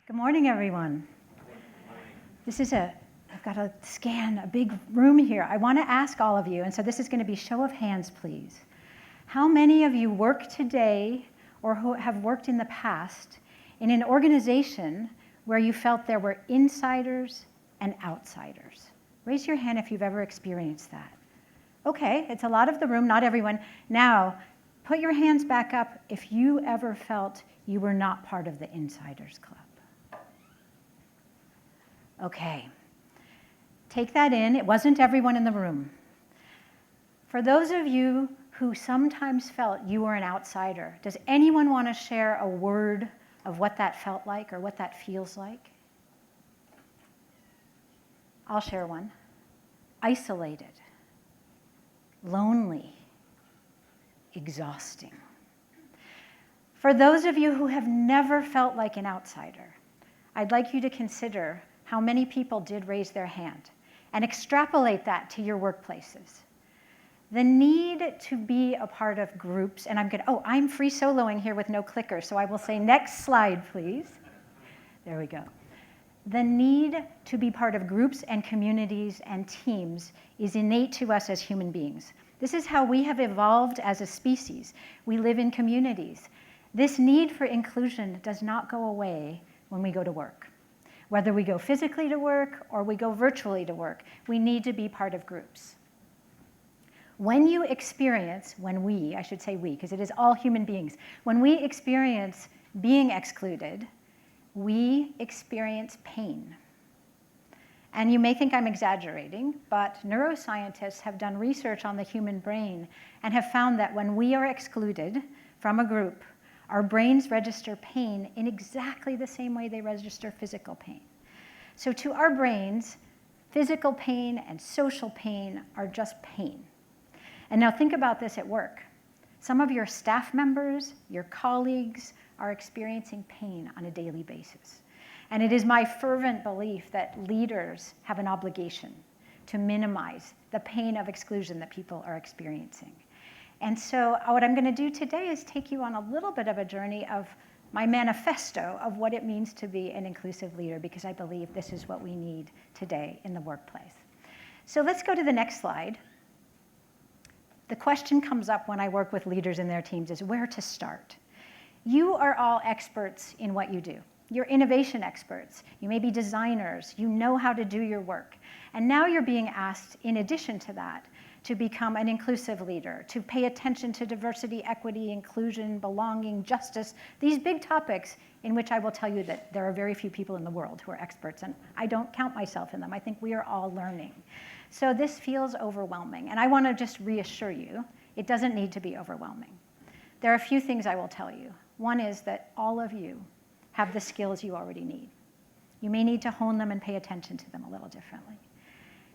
Good morning, everyone. I've got to scan a big room here. I want to ask all of you, and so this is going to be show of hands, please. How many of you work today or who have worked in the past in an organization where you felt there were insiders and outsiders? Raise your hand if you've ever experienced that. Okay, it's a lot of the room, not everyone. Now, put your hands back up if you ever felt you were not part of the Insiders Club. Okay, take that in. It wasn't everyone in the room. For those of you who sometimes felt you were an outsider, does anyone want to share a word of what that felt like or what that feels like? I'll share one. Isolated, lonely, exhausting. For those of you who have never felt like an outsider, I'd like you to consider how many people did raise their hand and extrapolate that to your workplaces. The need to be a part of groups, and I'm free soloing here with no clicker, so I will say next slide, please. There we go. The need to be part of groups and communities and teams is innate to us as human beings. This is how we have evolved as a species. We live in communities. This need for inclusion does not go away when we go to work. Whether we go physically to work or we go virtually to work, we need to be part of groups. When we, I should say we, because it is all human beings, when we experience being excluded, we experience pain. And you may think I'm exaggerating, but neuroscientists have done research on the human brain and have found that when we are excluded from a group, our brains register pain in exactly the same way they register physical pain. So to our brains, physical pain and social pain are just pain. And now think about this at work. Some of your staff members, your colleagues, are experiencing pain on a daily basis. And it is my fervent belief that leaders have an obligation to minimize the pain of exclusion that people are experiencing. And so what I'm going to do today is take you on a little bit of a journey of my manifesto of what it means to be an inclusive leader, because I believe this is what we need today in the workplace. So let's go to the next slide. The question comes up when I work with leaders and their teams is where to start. You are all experts in what you do. You're innovation experts. You may be designers. You know how to do your work. And now you're being asked, in addition to that, to become an inclusive leader, to pay attention to diversity, equity, inclusion, belonging, justice, these big topics in which I will tell you that there are very few people in the world who are experts, and I don't count myself in them. I think we are all learning. So this feels overwhelming, and I want to just reassure you, it doesn't need to be overwhelming. There are a few things I will tell you. One is that all of you have the skills you already need. You may need to hone them and pay attention to them a little differently.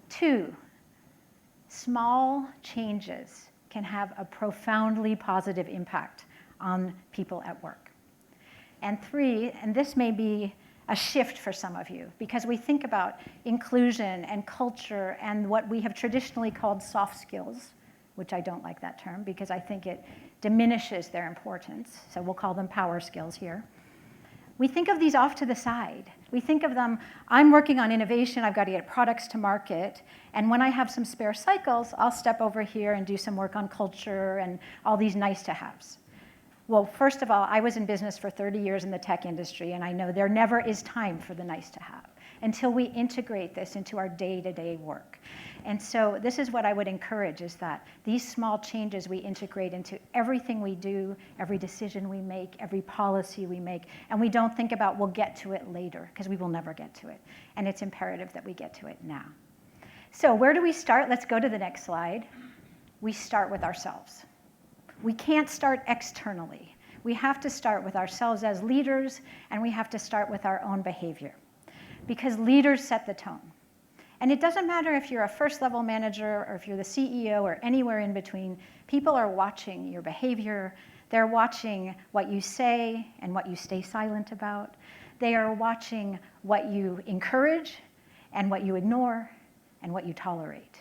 2, small changes can have a profoundly positive impact on people at work. And 3, and this may be a shift for some of you, because we think about inclusion and culture and what we have traditionally called soft skills, which I don't like that term because I think it diminishes their importance, so we'll call them power skills here. We think of these off to the side. We think of them, I'm working on innovation, I've got to get products to market, and when I have some spare cycles, I'll step over here and do some work on culture and all these nice-to-haves. Well, first of all, I was in business for 30 years in the tech industry, and I know there never is time for the nice-to-have until we integrate this into our day-to-day work. And so this is what I would encourage, is that these small changes we integrate into everything we do, every decision we make, every policy we make, and we don't think about we'll get to it later, because we will never get to it. And it's imperative that we get to it now. So where do we start? Let's go to the next slide. We start with ourselves. We can't start externally. We have to start with ourselves as leaders, and we have to start with our own behavior, because leaders set the tone. And it doesn't matter if you're a first-level manager or if you're the CEO or anywhere in between. People are watching your behavior. They're watching what you say and what you stay silent about. They are watching what you encourage and what you ignore and what you tolerate.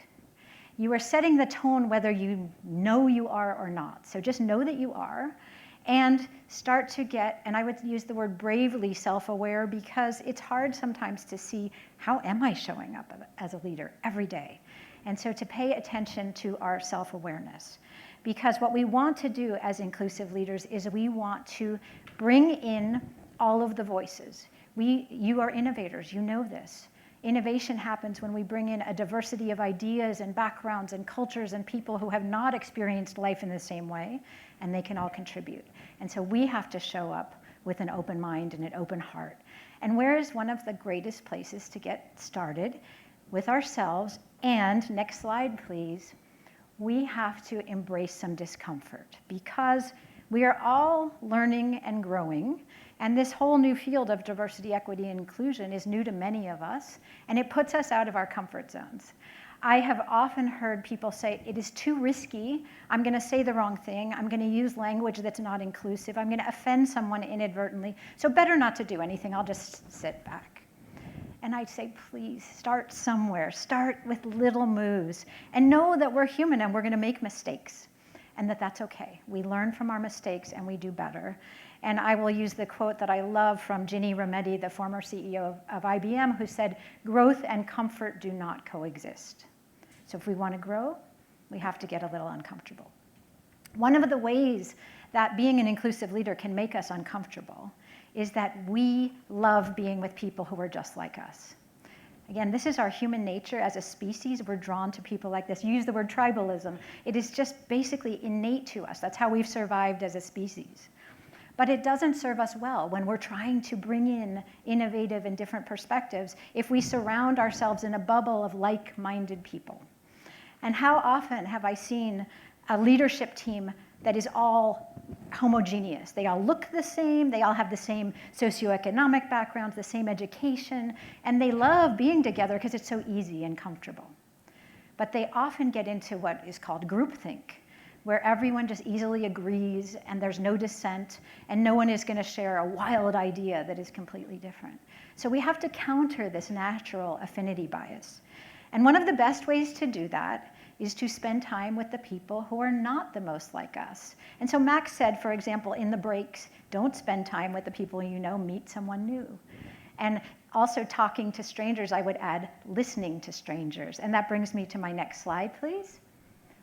You are setting the tone whether you know you are or not. So just know that you are, and start to get, and I would use the word bravely self-aware, because it's hard sometimes to see, how am I showing up as a leader every day? And so to pay attention to our self-awareness. Because what we want to do as inclusive leaders is we want to bring in all of the voices. You are innovators, you know this. Innovation happens when we bring in a diversity of ideas and backgrounds and cultures and people who have not experienced life in the same way, and they can all contribute. And so we have to show up with an open mind and an open heart. And where is one of the greatest places to get started? With ourselves. And next slide, please. We have to embrace some discomfort, because we are all learning and growing, and this whole new field of diversity, equity, and inclusion is new to many of us, and it puts us out of our comfort zones. I have often heard people say, it is too risky, I'm going to say the wrong thing, I'm going to use language that's not inclusive, I'm going to offend someone inadvertently, so better not to do anything, I'll just sit back. And I'd say, please, start somewhere. Start with little moves. And know that we're human and we're going to make mistakes. And that's okay. We learn from our mistakes and we do better. And I will use the quote that I love from Ginny Rometty, the former CEO of IBM, who said, growth and comfort do not coexist. So if we want to grow, we have to get a little uncomfortable. One of the ways that being an inclusive leader can make us uncomfortable is that we love being with people who are just like us. Again, this is our human nature as a species. We're drawn to people like this. You use the word tribalism. It is just basically innate to us. That's how we've survived as a species. But it doesn't serve us well when we're trying to bring in innovative and different perspectives if we surround ourselves in a bubble of like-minded people. And how often have I seen a leadership team that is all homogeneous? They all look the same, they all have the same socioeconomic backgrounds, the same education, and they love being together because it's so easy and comfortable. But they often get into what is called groupthink, where everyone just easily agrees and there's no dissent and no one is going to share a wild idea that is completely different. So we have to counter this natural affinity bias. And one of the best ways to do that is to spend time with the people who are not the most like us. And so Max said, for example, in the breaks, don't spend time with the people you know, meet someone new. And also talking to strangers, I would add listening to strangers. And that brings me to my next slide, please.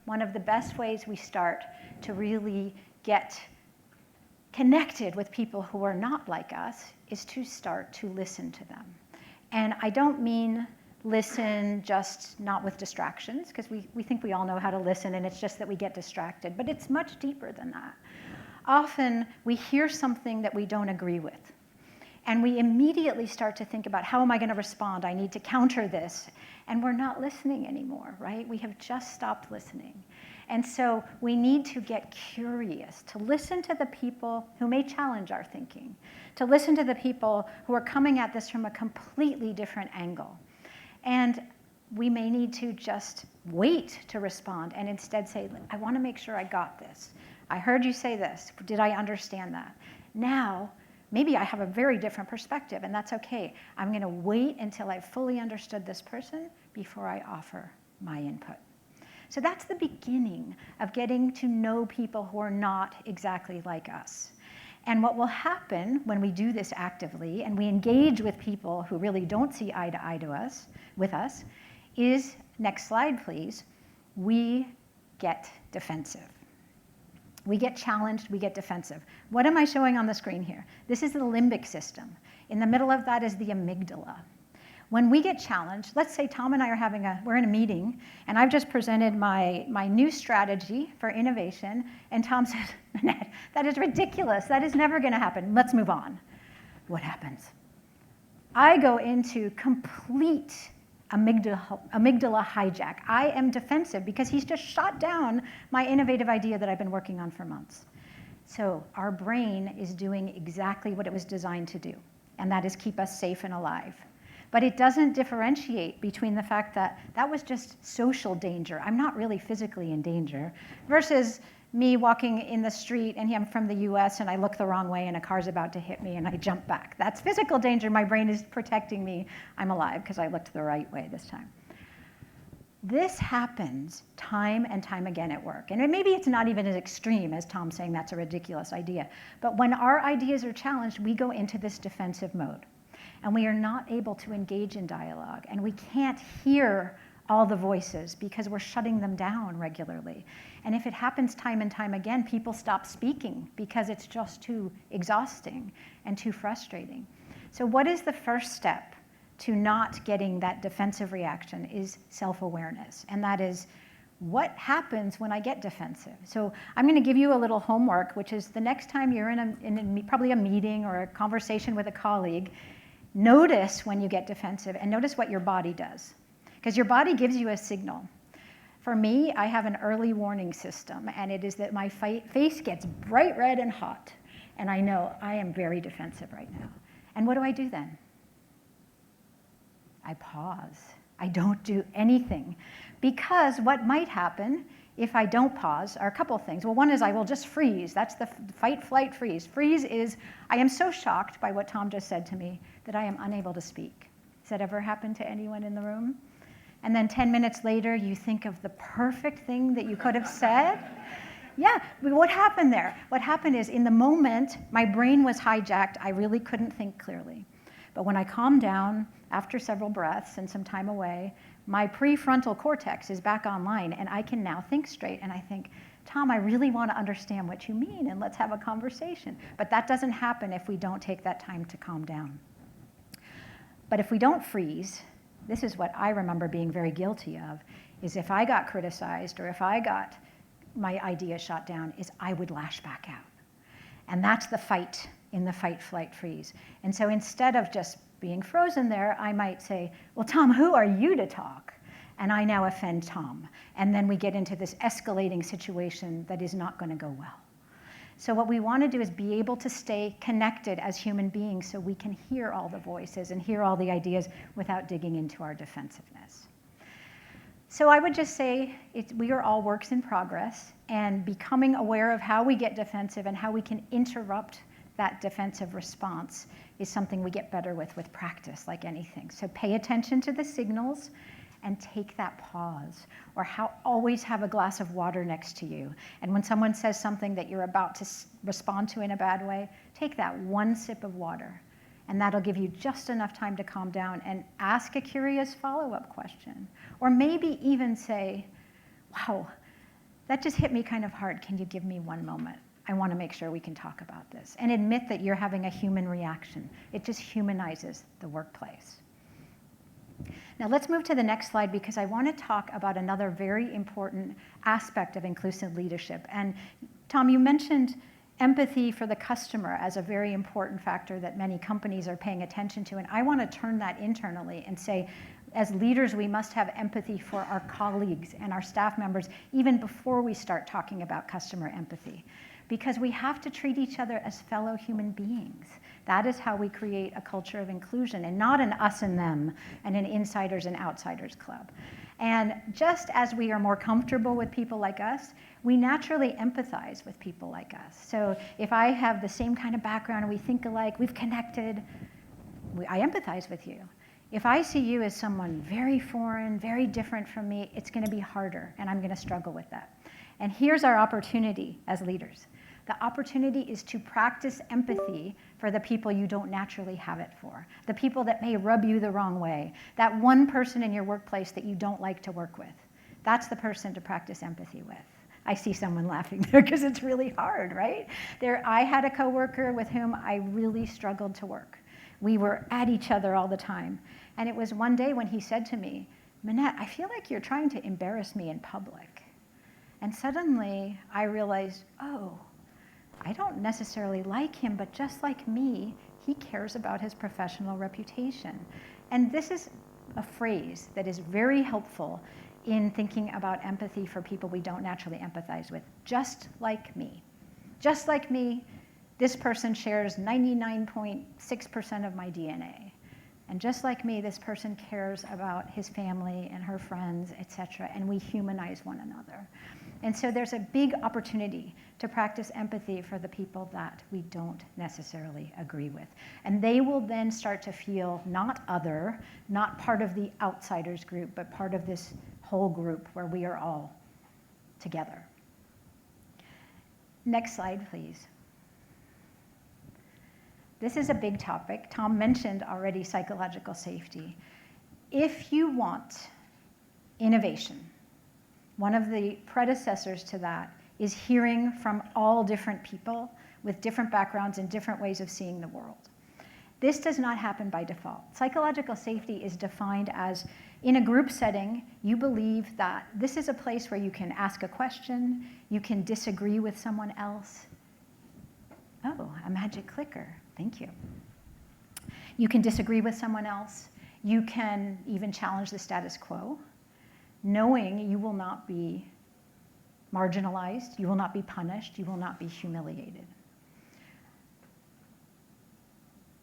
One of the best ways we start to really get connected with people who are not like us is to start to listen to them. And I don't mean listen just not with distractions, because we think we all know how to listen and it's just that we get distracted, but it's much deeper than that. Often we hear something that we don't agree with, and we immediately start to think about, how am I going to respond? I need to counter this. And we're not listening anymore, right? We have just stopped listening. And so we need to get curious, to listen to the people who may challenge our thinking, to listen to the people who are coming at this from a completely different angle. And we may need to just wait to respond and instead say, I want to make sure I got this. I heard you say this. Did I understand that? Now, maybe I have a very different perspective, and that's okay. I'm going to wait until I've fully understood this person before I offer my input. So that's the beginning of getting to know people who are not exactly like us. And what will happen when we do this actively and we engage with people who really don't see eye to eye with us is, next slide please, we get defensive. We get challenged, we get defensive. What am I showing on the screen here? This is the limbic system. In the middle of that is the amygdala. When we get challenged, let's say Tom and I are we're in a meeting, and I've just presented my new strategy for innovation, and Tom says, Minette, that is ridiculous. That is never going to happen. Let's move on. What happens? I go into complete amygdala hijack. I am defensive because he's just shot down my innovative idea that I've been working on for months. So our brain is doing exactly what it was designed to do, and that is keep us safe and alive. But it doesn't differentiate between the fact that that was just social danger, I'm not really physically in danger, versus me walking in the street and I'm from the US and I look the wrong way and a car's about to hit me and I jump back. That's physical danger. My brain is protecting me. I'm alive because I looked the right way this time. This happens time and time again at work. And maybe it's not even as extreme as Tom saying that's a ridiculous idea. But when our ideas are challenged, we go into this defensive mode. And we are not able to engage in dialogue. And we can't hear all the voices because we're shutting them down regularly. And if it happens time and time again, people stop speaking because it's just too exhausting and too frustrating. So what is the first step to not getting that defensive reaction is self-awareness. And that is, what happens when I get defensive? So I'm going to give you a little homework, which is the next time you're in probably a meeting or a conversation with a colleague, notice when you get defensive and notice what your body does. Because your body gives you a signal. For me, I have an early warning system, and it is that my face gets bright red and hot. And I know I am very defensive right now. And what do I do then? I pause. I don't do anything. Because what might happen if I don't pause are a couple of things. Well, one is I will just freeze. That's the fight, flight, freeze. Freeze is I am so shocked by what Tom just said to me that I am unable to speak. Has that ever happened to anyone in the room? And then 10 minutes later, you think of the perfect thing that you could have said. Yeah, what happened there? What happened is in the moment, my brain was hijacked. I really couldn't think clearly. But when I calmed down, after several breaths and some time away, my prefrontal cortex is back online, and I can now think straight. And I think, Tom, I really want to understand what you mean, and let's have a conversation. But that doesn't happen if we don't take that time to calm down. But if we don't freeze, this is what I remember being very guilty of, is if I got criticized or if I got my idea shot down, is I would lash back out. And that's the fight in the fight, flight, freeze. And so instead of just being frozen there, I might say, well, Tom, who are you to talk? And I now offend Tom. And then we get into this escalating situation that is not going to go well. So what we want to do is be able to stay connected as human beings so we can hear all the voices and hear all the ideas without digging into our defensiveness. So I would just say we are all works in progress, and becoming aware of how we get defensive and how we can interrupt that defensive response is something we get better with practice, like anything. So pay attention to the signals and take that pause, or always have a glass of water next to you. And when someone says something that you're about to respond to in a bad way, take that one sip of water, and that'll give you just enough time to calm down and ask a curious follow-up question. Or maybe even say, wow, that just hit me kind of hard. Can you give me one moment? I want to make sure we can talk about this. And admit that you're having a human reaction. It just humanizes the workplace. Now let's move to the next slide, because I want to talk about another very important aspect of inclusive leadership. And Tom, you mentioned empathy for the customer as a very important factor that many companies are paying attention to. And I want to turn that internally and say, as leaders, we must have empathy for our colleagues and our staff members even before we start talking about customer empathy. Because we have to treat each other as fellow human beings. That is how we create a culture of inclusion, and not an us and them and an insiders and outsiders club. And just as we are more comfortable with people like us, we naturally empathize with people like us. So if I have the same kind of background and we think alike, we've connected, I empathize with you. If I see you as someone very foreign, very different from me, it's going to be harder, and I'm going to struggle with that. And here's our opportunity as leaders. The opportunity is to practice empathy for the people you don't naturally have it for, the people that may rub you the wrong way, that one person in your workplace that you don't like to work with. That's the person to practice empathy with. I see someone laughing there because it's really hard, right? I had a coworker with whom I really struggled to work. We were at each other all the time. And it was one day when he said to me, Minette, I feel like you're trying to embarrass me in public. And suddenly I realized, oh, I don't necessarily like him, but just like me, he cares about his professional reputation. And this is a phrase that is very helpful in thinking about empathy for people we don't naturally empathize with. Just like me. Just like me, this person shares 99.6% of my DNA. And just like me, this person cares about his family and her friends, etc., and we humanize one another. And so there's a big opportunity to practice empathy for the people that we don't necessarily agree with. And they will then start to feel not other, not part of the outsiders group, but part of this whole group where we are all together. Next slide, please. This is a big topic. Tom mentioned already psychological safety. If you want innovation, one of the predecessors to that is hearing from all different people with different backgrounds and different ways of seeing the world. This does not happen by default. Psychological safety is defined as, in a group setting, you believe that this is a place where you can ask a question, you can disagree with someone else. Oh, a magic clicker, thank you. You can disagree with someone else. You can even challenge the status quo, knowing you will not be marginalized, you will not be punished, you will not be humiliated.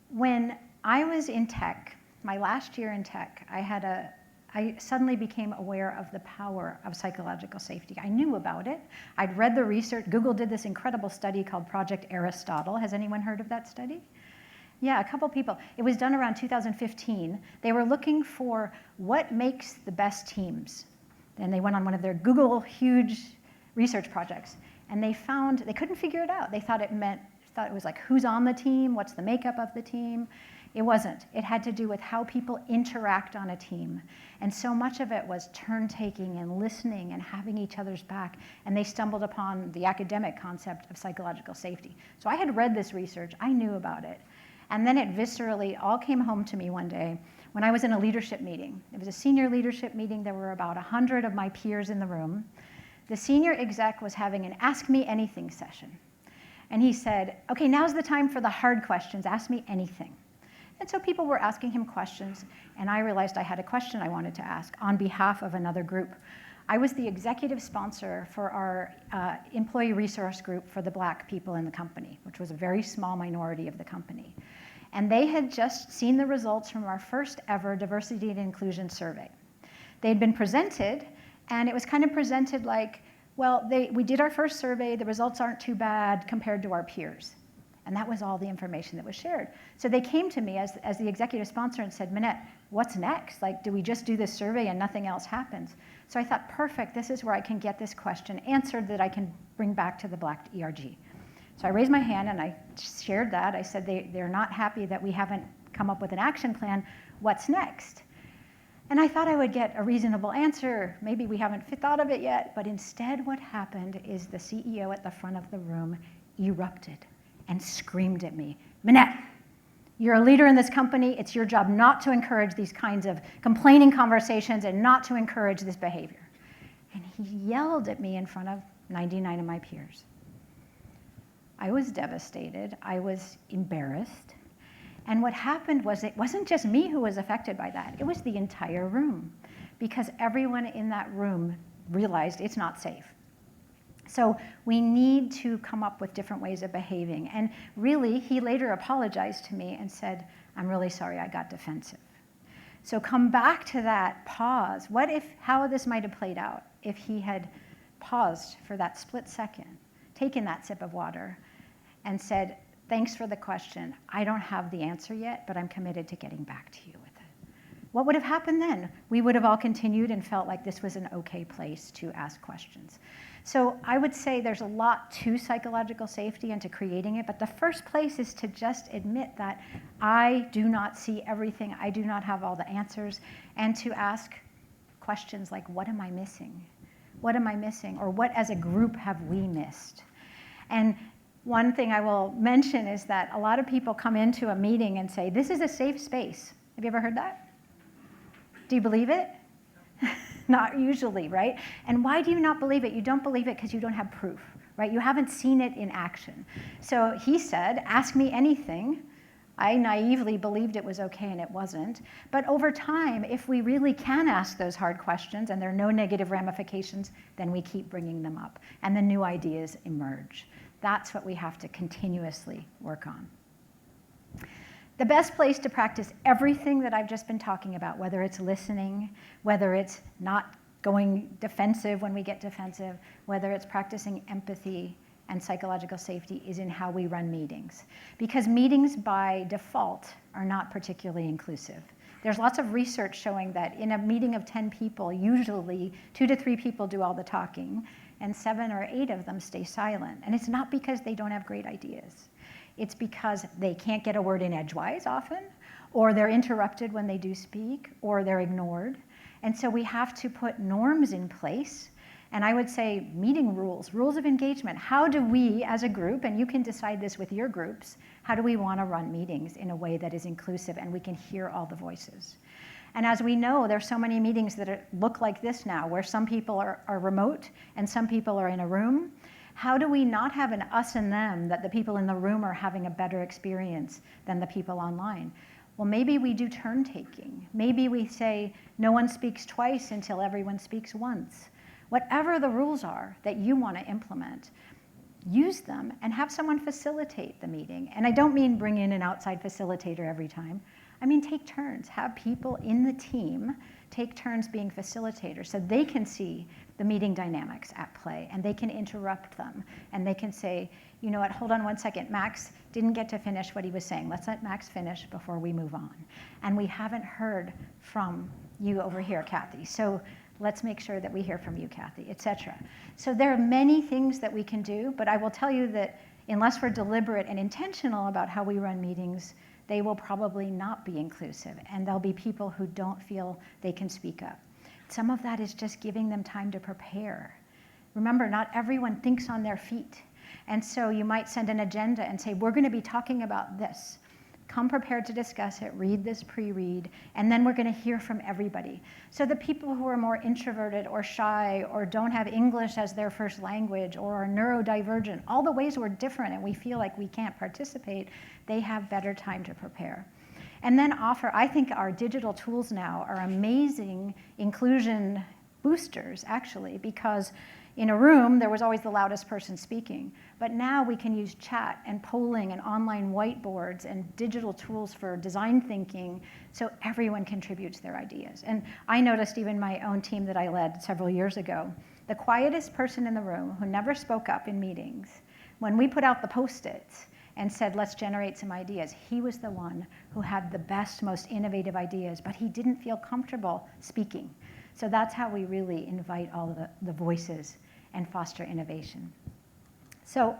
When I was in tech, my last year in tech, I suddenly became aware of the power of psychological safety. I knew about it. I'd read the research. Google did this incredible study called Project Aristotle. Has anyone heard of that study? Yeah, a couple people. It was done around 2015. They were looking for what makes the best teams. And they went on one of their Google huge research projects. And they couldn't figure it out. They thought it was like who's on the team, what's the makeup of the team. It wasn't. It had to do with how people interact on a team. And so much of it was turn-taking and listening and having each other's back. And they stumbled upon the academic concept of psychological safety. So I had read this research. I knew about it. And then it viscerally all came home to me one day when I was in a leadership meeting. It was a senior leadership meeting. There were about 100 of my peers in the room. The senior exec was having an Ask Me Anything session. And he said, okay, now's the time for the hard questions. Ask me anything. And so people were asking him questions, and I realized I had a question I wanted to ask on behalf of another group. I was the executive sponsor for our employee resource group for the Black people in the company, which was a very small minority of the company. And they had just seen the results from our first ever diversity and inclusion survey. They had been presented, and it was kind of presented like, well, we did our first survey, the results aren't too bad compared to our peers. And that was all the information that was shared. So they came to me as the executive sponsor and said, Minette, what's next? Like, do we just do this survey and nothing else happens? So I thought, perfect, this is where I can get this question answered that I can bring back to the Black ERG. So I raised my hand and I shared that. I said, they're not happy that we haven't come up with an action plan. What's next? And I thought I would get a reasonable answer. Maybe we haven't thought of it yet. But instead, what happened is the CEO at the front of the room erupted and screamed at me, Minette, you're a leader in this company. It's your job not to encourage these kinds of complaining conversations and not to encourage this behavior. And he yelled at me in front of 99 of my peers. I was devastated. I was embarrassed. And what happened was it wasn't just me who was affected by that. It was the entire room, because everyone in that room realized it's not safe. So we need to come up with different ways of behaving. And really, he later apologized to me and said, I'm really sorry I got defensive. So come back to that pause. How this might have played out if he had paused for that split second, taken that sip of water, and said, thanks for the question. I don't have the answer yet, but I'm committed to getting back to you with it. What would have happened then? We would have all continued and felt like this was an okay place to ask questions. So I would say there's a lot to psychological safety and to creating it, but the first place is to just admit that I do not see everything, I do not have all the answers, and to ask questions like, what am I missing? What am I missing? Or what as a group have we missed? And one thing I will mention is that a lot of people come into a meeting and say, this is a safe space. Have you ever heard that? Do you believe it? Not usually, right? And why do you not believe it? You don't believe it because you don't have proof, right? You haven't seen it in action. So he said, ask me anything. I naively believed it was okay and it wasn't. But over time, if we really can ask those hard questions and there are no negative ramifications, then we keep bringing them up and the new ideas emerge. That's what we have to continuously work on. The best place to practice everything that I've just been talking about, whether it's listening, whether it's not going defensive when we get defensive, whether it's practicing empathy and psychological safety, is in how we run meetings. Because meetings by default are not particularly inclusive. There's lots of research showing that in a meeting of 10 people, usually 2 to 3 people do all the talking, and 7 or 8 of them stay silent. And it's not because they don't have great ideas. It's because they can't get a word in edgewise often, or they're interrupted when they do speak, or they're ignored. And so we have to put norms in place. And I would say meeting rules, rules of engagement. How do we as a group, and you can decide this with your groups, how do we want to run meetings in a way that is inclusive and we can hear all the voices? And as we know, there's so many meetings that look like this now, where some people are remote and some people are in a room. How do we not have an us and them, that the people in the room are having a better experience than the people online? Well, maybe we do turn taking. Maybe we say no one speaks twice until everyone speaks once. Whatever the rules are that you want to implement, use them and have someone facilitate the meeting. And I don't mean bring in an outside facilitator every time. I mean take turns. Have people in the team take turns being facilitators so they can see the meeting dynamics at play and they can interrupt them. And they can say, you know what, hold on one second. Max didn't get to finish what he was saying. Let's let Max finish before we move on. And we haven't heard from you over here, Kathy. So let's make sure that we hear from you, Kathy, etc. So there are many things that we can do, but I will tell you that unless we're deliberate and intentional about how we run meetings, they will probably not be inclusive, and there'll be people who don't feel they can speak up. Some of that is just giving them time to prepare. Remember, not everyone thinks on their feet, and so you might send an agenda and say, we're going to be talking about this. Come prepared to discuss it, read this pre-read, and then we're going to hear from everybody. So the people who are more introverted or shy or don't have English as their first language or are neurodivergent, all the ways we're different and we feel like we can't participate, they have better time to prepare. And then I think our digital tools now are amazing inclusion boosters, actually, because in a room, there was always the loudest person speaking. But now we can use chat and polling and online whiteboards and digital tools for design thinking so everyone contributes their ideas. And I noticed even my own team that I led several years ago, the quietest person in the room who never spoke up in meetings, when we put out the Post-its and said, let's generate some ideas, he was the one who had the best, most innovative ideas, but he didn't feel comfortable speaking. So that's how we really invite all of the voices and foster innovation. So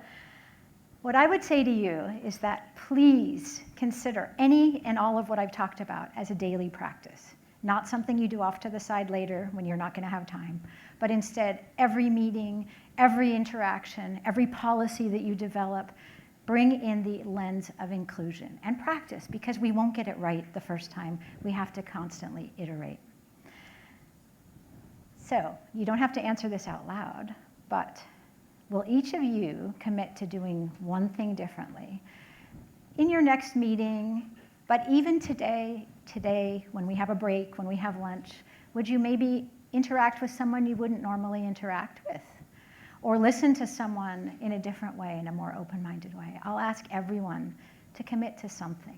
what I would say to you is that please consider any and all of what I've talked about as a daily practice, not something you do off to the side later when you're not going to have time, but instead every meeting, every interaction, every policy that you develop, bring in the lens of inclusion and practice, because we won't get it right the first time. We have to constantly iterate. So you don't have to answer this out loud, but will each of you commit to doing one thing differently in your next meeting, but even today, when we have a break, when we have lunch, would you maybe interact with someone you wouldn't normally interact with? Or listen to someone in a different way, in a more open-minded way? I'll ask everyone to commit to something.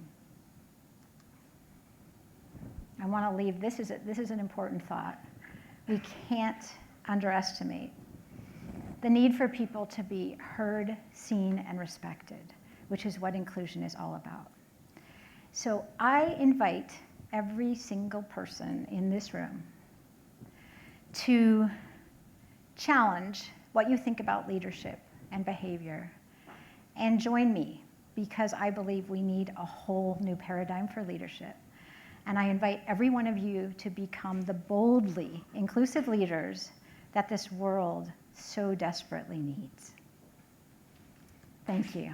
I want to leave, this is an important thought. We can't underestimate the need for people to be heard, seen, and respected, which is what inclusion is all about. So I invite every single person in this room to challenge what you think about leadership and behavior and join me, because I believe we need a whole new paradigm for leadership. And I invite every one of you to become the boldly inclusive leaders that this world so desperately needs. Thank you.